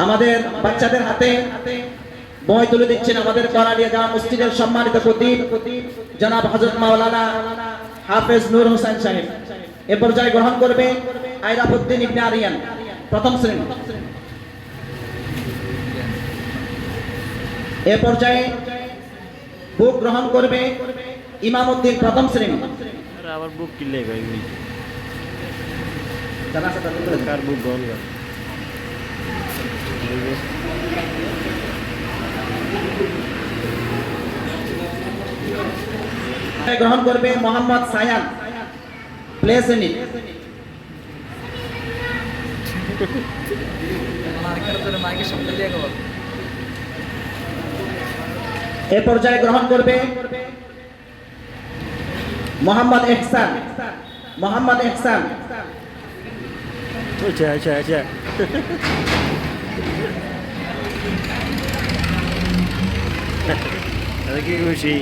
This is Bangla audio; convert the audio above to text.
আমাদের বাচ্চাদের হাতে বই তুলে দিচ্ছেন আমাদের করালিয়া জামা মসজিদের সম্মানিত খতিব জনাব হযরত মাওলানা হাফেজ নূর হোসেন সাহেব। এ পর্যায়ে গ্রহণ করবে আইরাফউদ্দিন ইবনে আরিয়ান, প্রথম শ্রেণী। এ পর্যায়ে বুক গ্রহণ করবে ইমামউদ্দিন, প্রথম শ্রেণী। আবার বুক কিনলে ভাই জানা আছে কার বুক গ্রহণ করে গ্রহণ করবে মোহাম্মদ সায়ান, প্লে শ্রেণী। এ পর্যায়ে গ্রহণ করবে মোহাম্মদ ইহসান, মোহাম্মদ ইহসান। আচ্ছা আচ্ছা আচ্ছা কি খুশি